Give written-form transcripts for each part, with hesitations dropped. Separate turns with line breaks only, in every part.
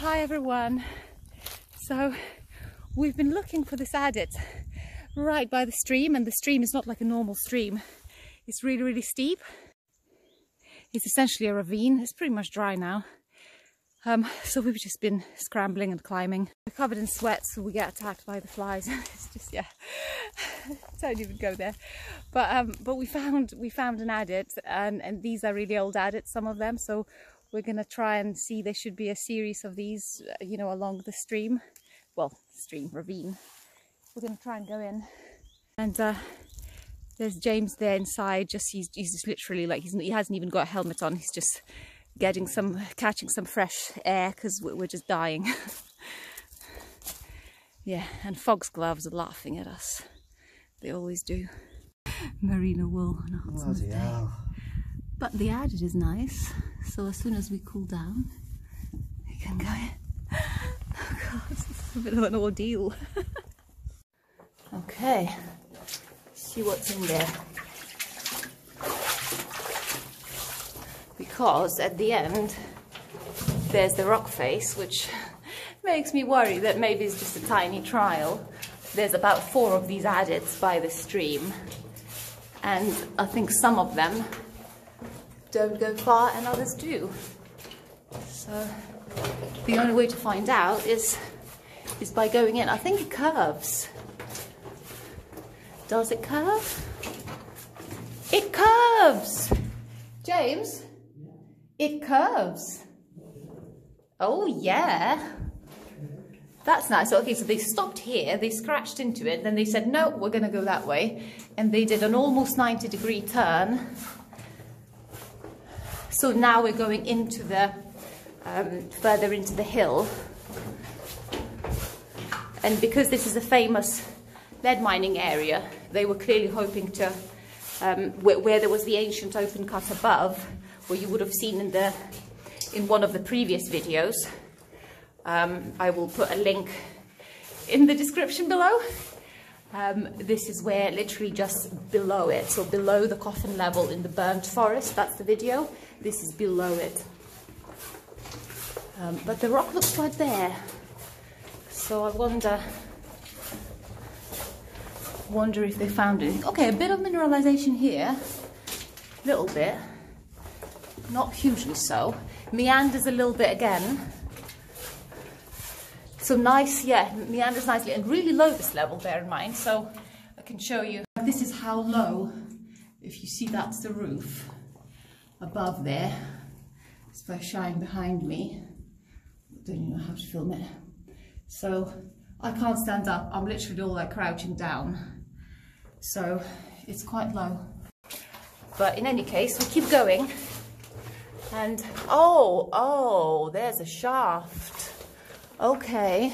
Hi everyone. So we've been looking for this adit right by the stream, and the stream is not like a normal stream. It's really steep. It's essentially a ravine. It's pretty much dry now. So we've just been scrambling and climbing. We're covered in sweat, so we get attacked by the flies. It's just, yeah, don't even go there. But we found an adit, and these are really old adits, some of them. So we're gonna try and see. There should be a series of these, you know, along the stream. Well, ravine. We're gonna try and go in, and there's James there inside. He's just literally like he hasn't even got a helmet on. He's just catching some fresh air because we're just dying. Yeah, and Fog's gloves are laughing at us. They always do. Merino wool on a hot summer's day. But the adit is nice, so as soon as we cool down, we can go in. Oh God, this is a bit of an ordeal. Okay, see what's in there. Because at the end there's the rock face, which makes me worry that maybe it's just a tiny trial. There's about 4 of these adits by the stream, and I think some of them don't go far and others do. So the only way to find out is by going in. I think it curves. Does it curve? It curves! James? It curves. Oh yeah. That's nice. Okay, so they stopped here, they scratched into it, then they said, no, we're gonna go that way. And they did an almost 90-degree turn. So now we're going into the, further into the hill. And because this is a famous lead mining area, they were clearly hoping to, where there was the ancient open cut above, where you would have seen in one of the previous videos. I will put a link in the description below. This is where literally just below it, so below the coffin level in the burnt forest, that's the video. This is below it. But the rock looks right there. So I wonder if they found anything. Okay, a bit of mineralization here, a little bit. Not hugely so. Meanders a little bit again. So nice, yeah, meanders nicely, and really low this level, bear in mind. So I can show you. This is how low, if you see that's the roof above there. It's by shine behind me. Don't even know how to film it. So I can't stand up. I'm literally all like crouching down. So it's quite low. But in any case, we keep going. And oh, there's a shaft. Okay,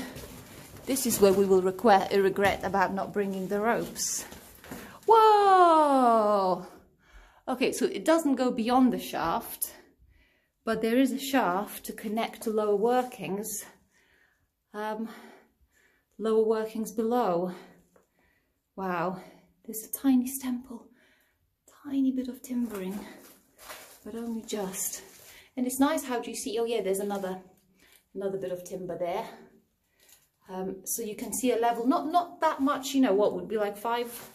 this is where we will regret about not bringing the ropes. Whoa! Okay, so it doesn't go beyond the shaft, but there is a shaft to connect to lower workings. Lower workings below. Wow, there's a tiny stemple, tiny bit of timbering, but only just. And it's nice, how do you see? Oh yeah, there's another bit of timber there. So you can see a level, not that much, you know, what would be like 5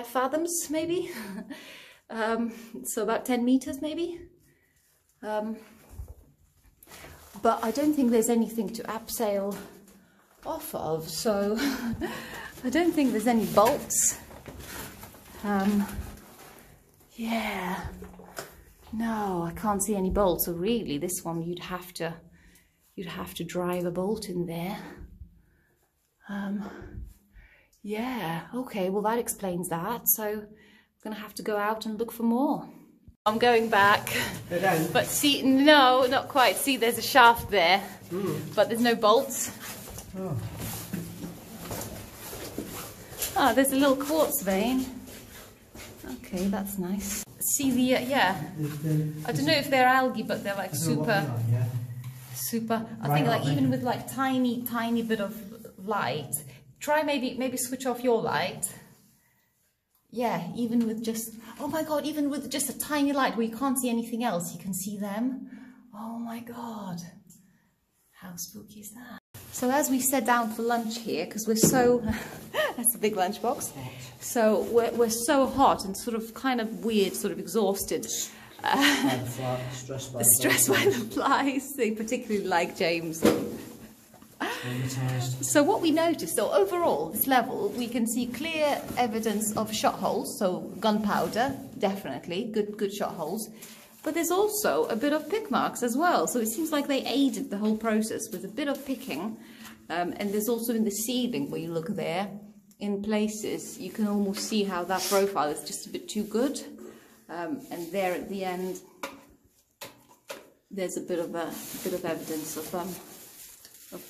fathoms maybe. So about 10 meters maybe. But I don't think there's anything to abseil off of, so I don't think there's any bolts. Yeah. No, I can't see any bolts. So really, this one you'd have to drive a bolt in there. Yeah. Okay. Well, that explains that. So I'm gonna have to go out and look for more. I'm going back. But see, no, not quite. See, there's a shaft there, but there's no bolts. Oh. Ah, there's a little quartz vein. Okay, that's nice. See the, yeah, I don't know if they're algae, but they're like super, I think like even with like tiny bit of light, try maybe switch off your light. Yeah, even with just, oh my God, even with just a tiny light where you can't see anything else, you can see them. Oh my God. How spooky is that? So as we sat down for lunch here, because we're so, that's a big lunchbox. So we're so hot and sort of kind of weird, sort of exhausted. Stressed by the flies. They particularly like James. So what we noticed, so overall, this level, we can see clear evidence of shot holes. So gunpowder, definitely, good shot holes. But there's also a bit of pick marks as well. So it seems like they aided the whole process with a bit of picking. And there's also in the ceiling, where you look there, in places, you can almost see how that profile is just a bit too good. And there at the end, there's a bit of evidence of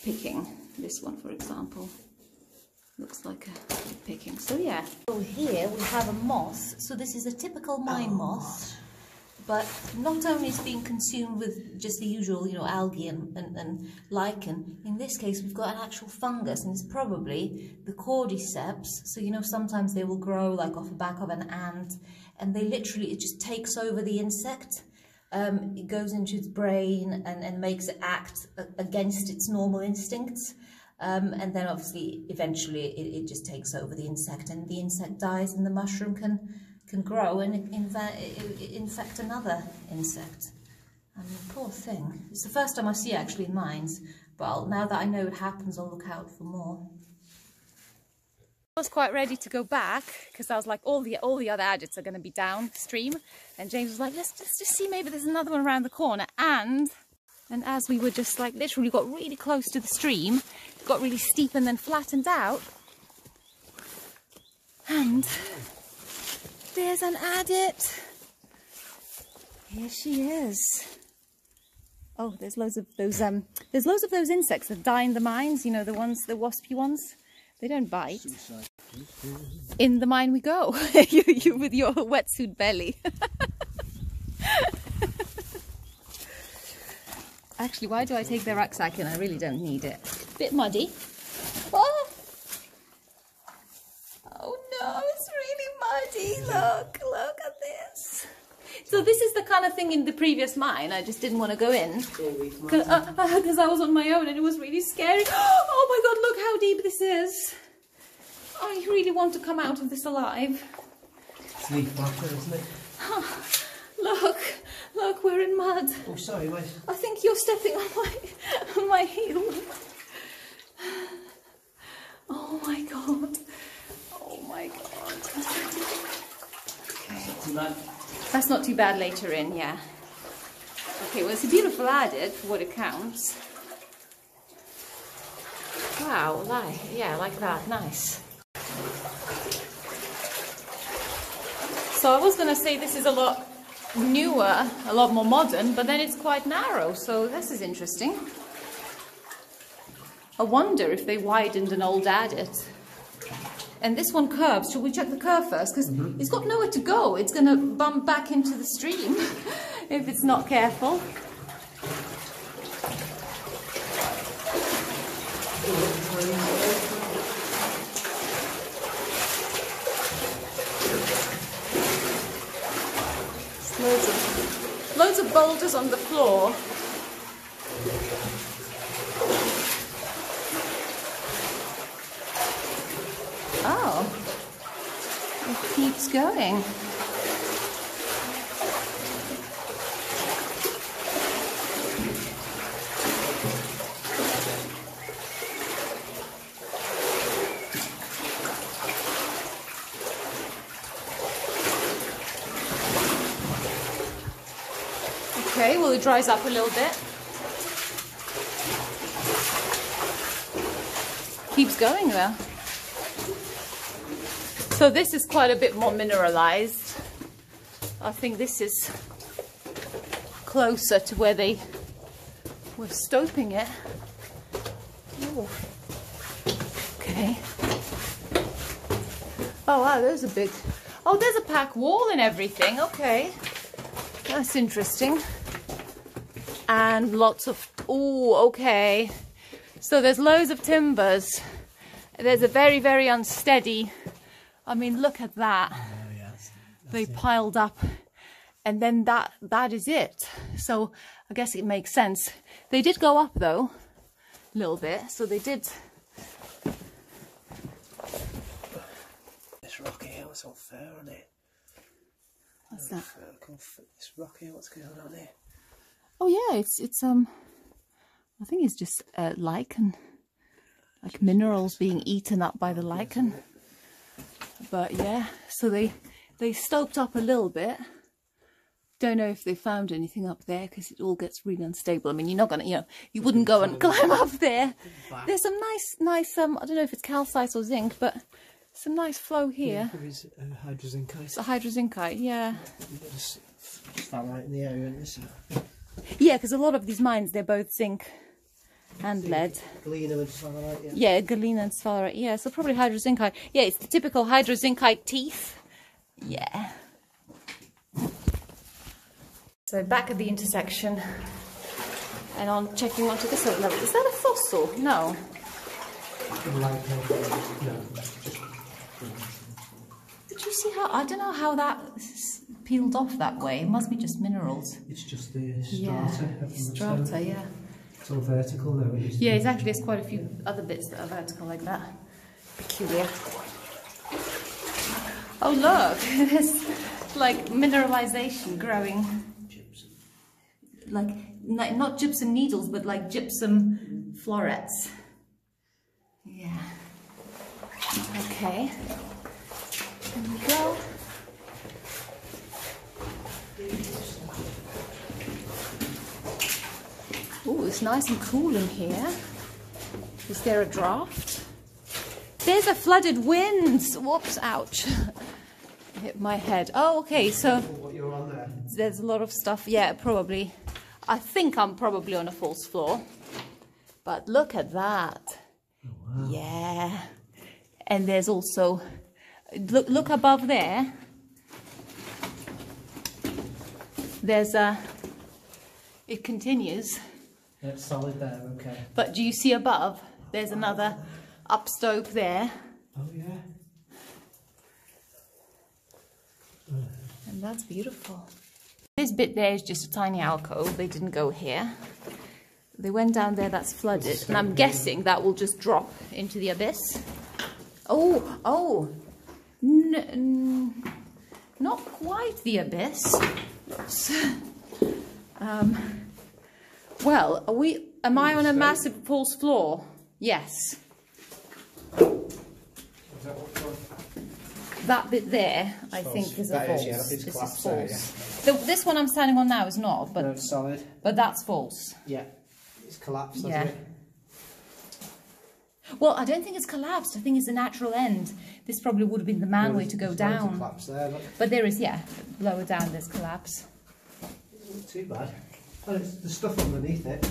picking. This one, for example, looks like a picking. So yeah. So here we have a moss. So this is a typical mine moss. But not only is being consumed with just the usual, algae and lichen. In this case, we've got an actual fungus, and it's probably the cordyceps. So, sometimes they will grow like off the back of an ant, and it just takes over the insect. It goes into its brain and makes it act against its normal instincts. And then obviously, eventually, it just takes over the insect, and the insect dies, and the mushroom can grow and infect another insect. I mean, poor thing. It's the first time I see it actually in mines, but now that I know it happens, I'll look out for more. I was quite ready to go back, because I was like, all the other adits are going to be downstream, and James was like, let's just see, maybe there's another one around the corner. And as we were just like literally got really close to the stream, it got really steep and then flattened out, and there's an adit. Here she is. Oh, there's loads of those insects that die in the mines, the waspy ones. They don't bite. Suicide. In the mine we go. you with your wetsuit belly. Actually, why do I take the rucksack in? I really don't need it. Bit muddy. Oh! Oh no, it's really muddy. Look at this. So this is the kind of thing in the previous mine. I just didn't want to go in because I was on my own and it was really scary. Oh my God, look how deep this is. I really want to come out of this alive.
It's leaf butter, isn't it?
Oh, look, we're in mud.
Oh, sorry, wait.
I think you're stepping on my heel. Oh my God. Oh my God. Okay. That's not too bad later in, yeah. Okay, well, it's a beautiful adit for what it counts. Wow, yeah, like that, nice. So I was going to say this is a lot newer, a lot more modern, but then it's quite narrow, so this is interesting. I wonder if they widened an old adit. And this one curves. Should we check the curve first? Because it's got nowhere to go. It's going to bump back into the stream if it's not careful. Loads of boulders on the floor. Oh, it keeps going. Okay, well, it dries up a little bit. Keeps going though. So this is quite a bit more mineralized. I think this is closer to where they were stoping it. Ooh. Okay. Oh wow, there's a big... Oh, there's a pack wall and everything. Okay. That's interesting. And lots of... Oh, okay. So there's loads of timbers. There's a very, very unsteady... I mean, look at that.
Oh, yes.
They piled up and then that is it. So I guess it makes sense. They did go up though, a little bit, so they did.
This rock here, what's all fair on it?
What's that?
This rock here, what's going on here?
Oh yeah, it's I think it's just lichen, like minerals being eaten up by the lichen. But yeah, so they stoped up a little bit. Don't know if they found anything up there because it all gets really unstable. I mean, you're not gonna, you wouldn't go and climb up there. There's some nice I don't know if it's calcite or zinc, but some nice flow here.
Yeah, there is hydrozincite.
It's a hydrozincite, yeah.
There's phthalate in the area, isn't there?
Yeah, because a lot of these mines, they're both zinc and lead.
Galena and sphalerite, yeah.
Yeah, galena and sphalerite, yeah. So probably hydrozincite. Yeah, it's the typical hydrozincite teeth. Yeah. So back at the intersection and on checking onto this level. Is that a fossil? No. Did you see how, I don't know how that peeled off that way. It must be just minerals.
It's just the strata.
Yeah, strata, yeah.
It's all vertical though.
Yeah, exactly. There's quite a few other bits that are vertical like that. Peculiar. Oh look, there's like mineralization growing.
Gypsum.
Like, not gypsum needles, but like gypsum florets. Yeah. Okay. There we go. Oh, it's nice and cool in here. Is there a draft? There's a flooded wind. Whoops, ouch. Hit my head. Oh, okay, so
What you're on there?
there's a lot of stuff. Yeah, probably. I think I'm probably on a false floor. But look at that.
Oh, wow.
Yeah. And there's also, look above there. There's a, it continues.
It's solid there, okay.
But do you see above? There's another upstope there.
Oh yeah.
And that's beautiful. This bit there is just a tiny alcove. They didn't go here. They went down there, that's flooded. And I'm guessing that will just drop into the abyss. Oh. Not quite the abyss. Oops. Well, am I on a massive false floor? Yes. That bit there, I think, is a false.
Yeah,
this is
false.
false. This one I'm standing on now is not, but
No, it's solid.
But that's false.
Yeah, it's collapsed.
Yeah.
Hasn't it?
Well, I don't think it's collapsed. I think it's a natural end. This probably would have been the man way to go down.
Collapse there, look.
But there is, yeah, lower down there's collapse.
Not too bad. Well, it's the stuff underneath it.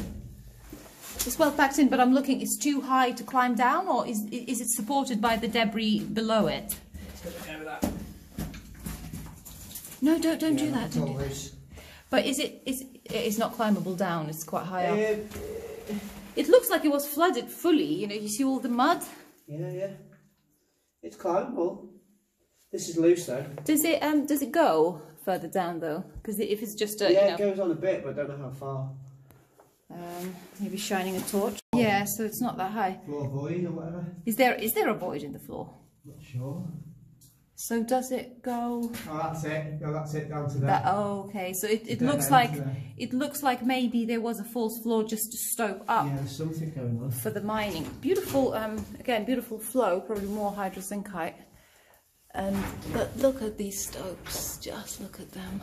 It's well packed in, but I'm looking. It's too high to climb down, or is it supported by the debris below it? No, don't do that.
It's
Don't
all
do that.
loose.
But it's not climbable down. It's quite high up.
Yeah,
It looks like it was flooded fully. You see all the mud.
yeah. It's climbable. This is loose though.
Does it go further down though? Because if it's just a
Yeah, it goes on a bit, but I don't know how far.
maybe shining a torch. Yeah, so it's not that high.
Floor void or whatever.
Is there a void in the floor?
Not sure.
So does it go?
Oh, that's it. No, that's it down to there.
Oh, okay. So it
Dead
looks
end
like
there.
it looks like maybe there was a false floor just to stope up
Yeah, there's something going on.
for the mining. Beautiful, again, beautiful flow. Probably more hydrozincite. And but look at these stopes. Just look at them.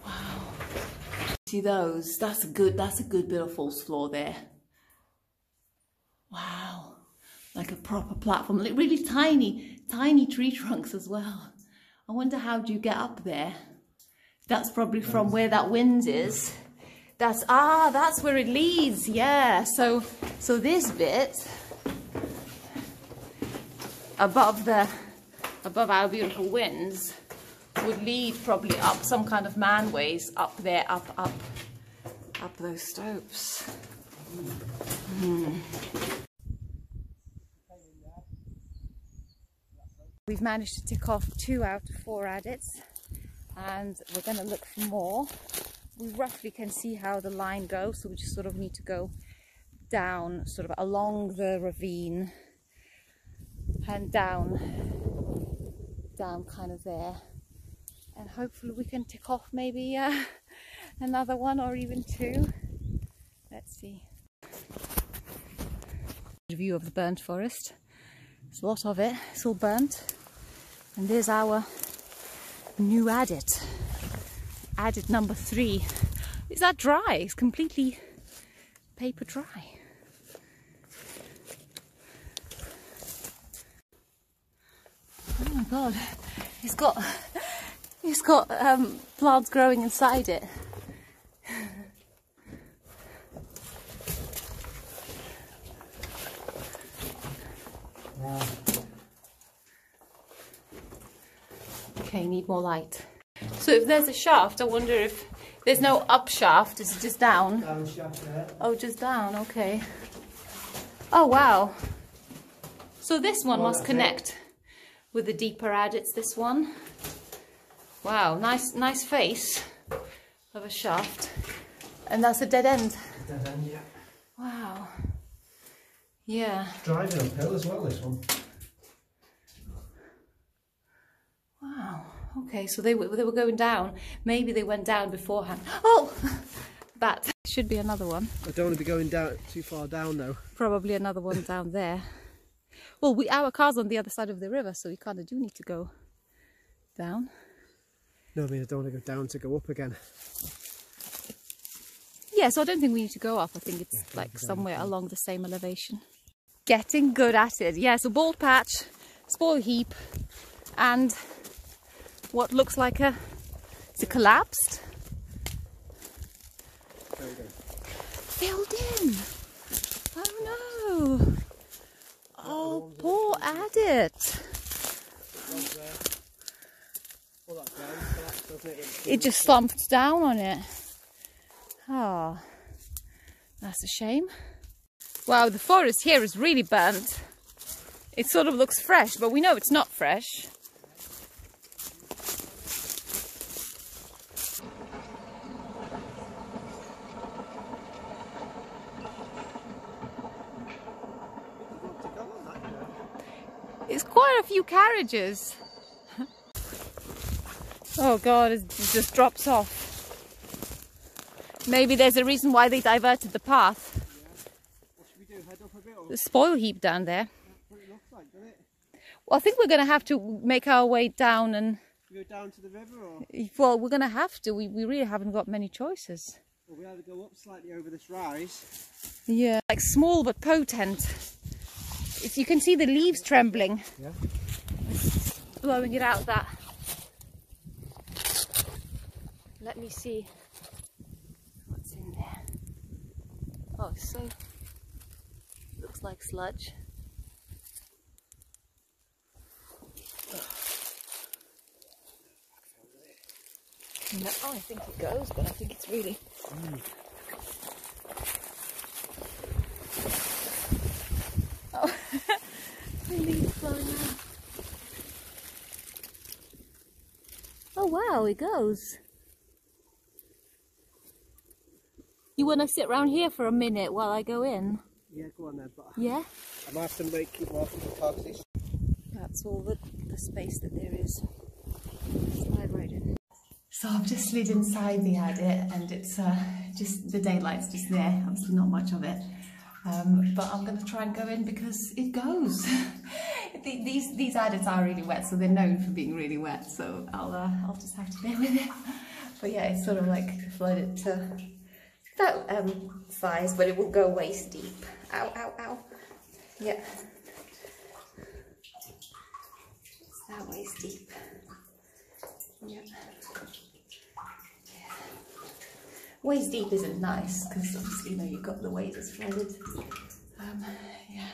Wow. See those? That's a good bit of false floor there. Wow. Like a proper platform. Like really tiny tree trunks as well. I wonder how do you get up there? That's probably from where that wind is. That's where it leads. Yeah. So this bit above our beautiful winds would lead probably up some kind of manways up there, up those stopes. We've managed to tick off 2 out of 4 adits. and we're going to look for more. We roughly can see how the line goes, so we just sort of need to go down, sort of along the ravine and down kind of there, and hopefully we can tick off maybe another one or even two. Let's see. View of the burnt forest. There's a lot of it. It's all burnt, and there's our new adit. Adit number 3. Is that dry? It's completely paper dry. Oh my god, it's got plants growing inside it. Okay, need more light. So if there's a shaft, I wonder if there's no up shaft, is it just down?
Down shaft there.
Oh, just down, okay. Oh wow. So this one must connect with the deeper adits, this one. Wow, nice face of a shaft. And that's a dead end.
Dead end, yeah.
Wow. Yeah.
It's driving uphill as well, this one.
Wow. Okay, so they were going down. Maybe they went down beforehand. Oh! Bat. Should be another one.
I don't want to be going down too far down though.
Probably another one down there. Well, our car's on the other side of the river, so we kind of do need to go down.
No, I mean I don't want to go down to go up again.
Yeah, so I don't think we need to go up. I think it's like somewhere along the same elevation. Getting good at it. Yeah, so bald patch, spoil heap, and what looks like is it collapsed?
There we go.
Filled in. Oh no. Oh, poor adit. It just slumped down on it. Oh, that's a shame. Wow, the forest here is really burnt. It sort of looks fresh, but we know it's not fresh. It's quite a few carriages. Oh god, it just drops off. Maybe there's a reason why they diverted the path.
What should we do? Head up a bit? Or?
The spoil heap down there.
That's what it looks like, doesn't it?
Well, I think we're going to have to make our way down and...
We go down to the river or?
Well, we're going to have to. We really haven't got many choices.
Well, we either go up slightly over this rise.
Yeah. Like small but potent. If you can see the leaves trembling.
Yeah.
It's blowing it out that. Let me see what's in there. Oh, so looks like sludge. No, oh, I think it goes, but I think it's really. Oh, the leaves blowing out. Oh wow, it goes. You want to sit around here for a minute while I go in?
Yeah, go on then. But
Yeah?
I might have to keep walking the car.
That's all the space that there is. Slide right in. So I've just slid inside the adit, and it's just the daylight's just there. Obviously not much of it, but I'm going to try and go in because it goes. These adits are really wet, so they're known for being really wet. So I'll just have to bear with it. But yeah, it's sort of like flooded to about thighs, but it will go waist deep. Ow, ow, ow. Yeah. It's that waist deep. Yeah. Waist deep isn't nice because obviously, you know, you've got the waders flooded. Yeah.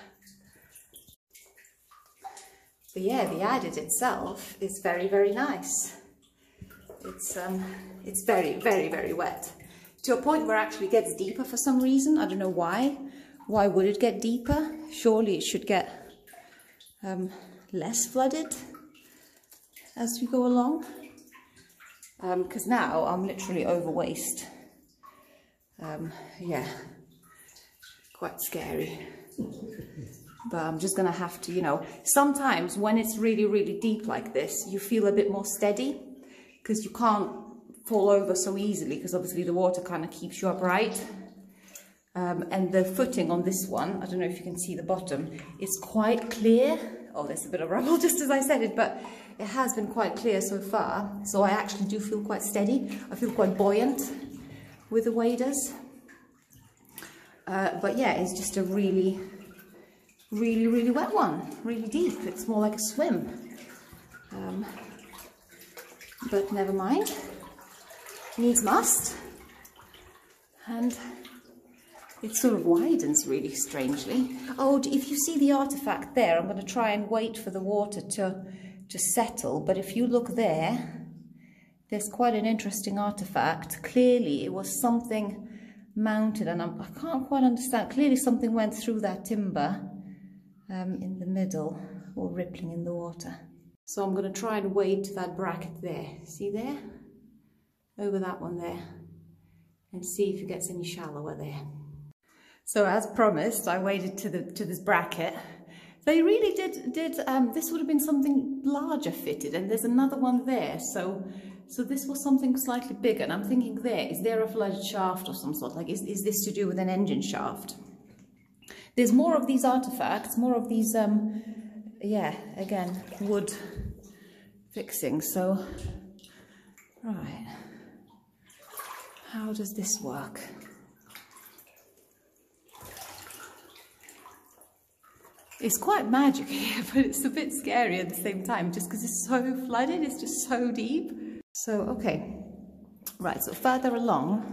But yeah, the adit itself is very, very nice. It's very, very, very wet. To a point where it actually gets deeper for some reason. I don't know why. Why would it get deeper? Surely it should get less flooded as we go along. because now I'm literally over waist. Yeah, quite scary. But I'm just gonna have to, you know, sometimes when it's really, really deep like this, you feel a bit more steady because you can't fall over so easily because obviously the water kind of keeps you upright. And the footing on this one, I don't know if you can see the bottom, is quite clear. Oh, there's a bit of rubble just as I said it, but it has been quite clear so far. So I actually do feel quite steady. I feel quite buoyant with the waders. But yeah, it's just a really, really, really wet one, really deep. It's more like a swim. But never mind, needs must. And it sort of widens really strangely. Oh, if you see the artifact there, I'm going to try and wait for the water to settle. But if you look there, there's quite an interesting artifact. Clearly it was something mounted, and I can't quite understand. Clearly something went through that timber in the middle, or rippling in the water. So I'm going to try and wade to that bracket there. See there? Over that one there. And see if it gets any shallower there. So as promised, I waded to this bracket. They really did this would have been something larger fitted, and there's another one there. So this was something slightly bigger, and I'm thinking is there a flooded shaft or some sort? Like, is this to do with an engine shaft? There's more of these artifacts, more of these, yeah, again, wood fixings. So, right, how does this work? It's quite magic here, but it's a bit scary at the same time, just because it's so flooded, it's just so deep. So, okay, right, so further along,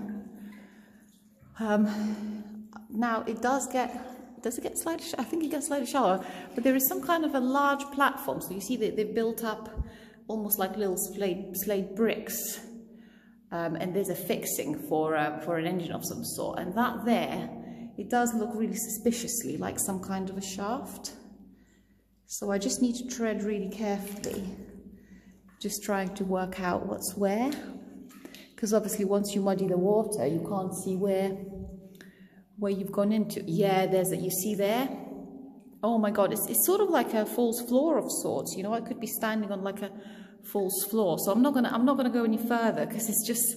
now it does it get slightly, I think it gets slightly shallower, but there is some kind of a large platform. So you see that they've built up almost like little slate bricks, and there's a fixing for an engine of some sort, and that there, it does look really suspiciously like some kind of a shaft. So I just need to tread really carefully, just trying to work out what's where. Because obviously once you muddy the water, you can't see where you've gone into. Yeah, you see there? Oh my God, it's sort of like a false floor of sorts. You know, I could be standing on like a false floor. So I'm not gonna go any further, because it's just,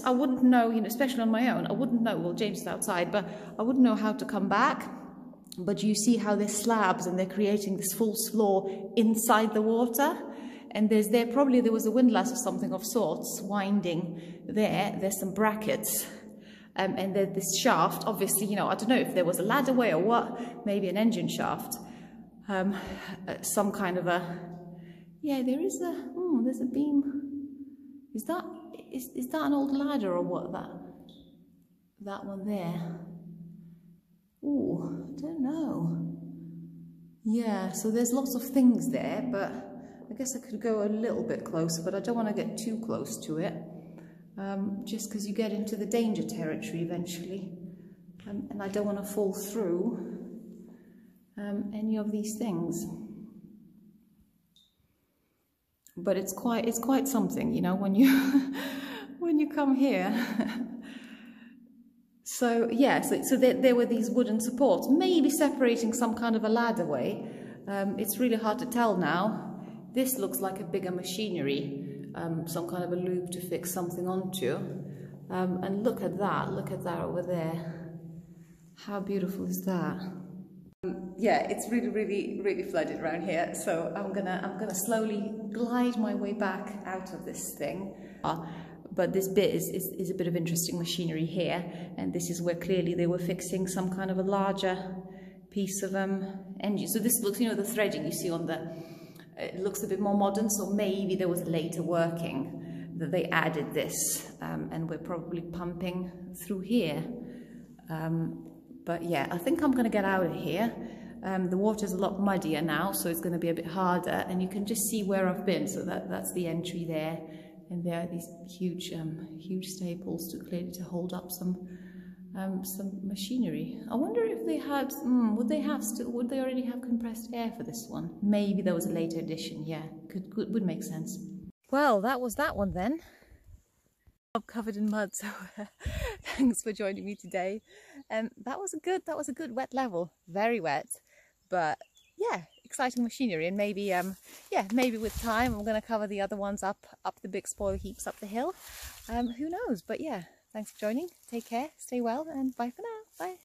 I wouldn't know, you know, especially on my own, I wouldn't know, well, James is outside, but I wouldn't know how to come back. But you see how there's slabs and they're creating this false floor inside the water. And probably there was a windlass or something of sorts winding there. There's some brackets. And there's this shaft, obviously, you know, I don't know if there was a ladder way or what, maybe an engine shaft. Some kind of a, yeah, there's a beam. Is that an old ladder or what, that one there? Ooh, I don't know. Yeah, so there's lots of things there, but I guess I could go a little bit closer, but I don't want to get too close to it, just because you get into the danger territory eventually, and I don't want to fall through any of these things. But it's quite something, you know, when you when you come here. So yeah, so there were these wooden supports, maybe separating some kind of a ladderway. It's really hard to tell now. This looks like a bigger machinery, some kind of a loop to fix something onto. And look at that over there. How beautiful is that? Yeah, it's really, really, really flooded around here. So I'm gonna slowly glide my way back out of this thing. But this bit is a bit of interesting machinery here, and this is where clearly they were fixing some kind of a larger piece of engine. So this looks, you know, the threading you see on it looks a bit more modern, so maybe there was a later working that they added this, and we're probably pumping through here. But yeah, I think I'm going to get out of here. The water's a lot muddier now, so it's going to be a bit harder, and you can just see where I've been. So that's the entry there, and there are these huge staples to hold up some machinery. I wonder if they had, would they already have compressed air for this one? Maybe there was a later addition. Yeah, would make sense. Well, that was that one then. I'm covered in mud, so thanks for joining me today. That was a good wet level, very wet, but yeah, exciting machinery. And maybe maybe with time I'm going to cover the other ones up the big spoil heaps up the hill. Who knows? But yeah, thanks for joining. Take care, stay well, and bye for now. Bye.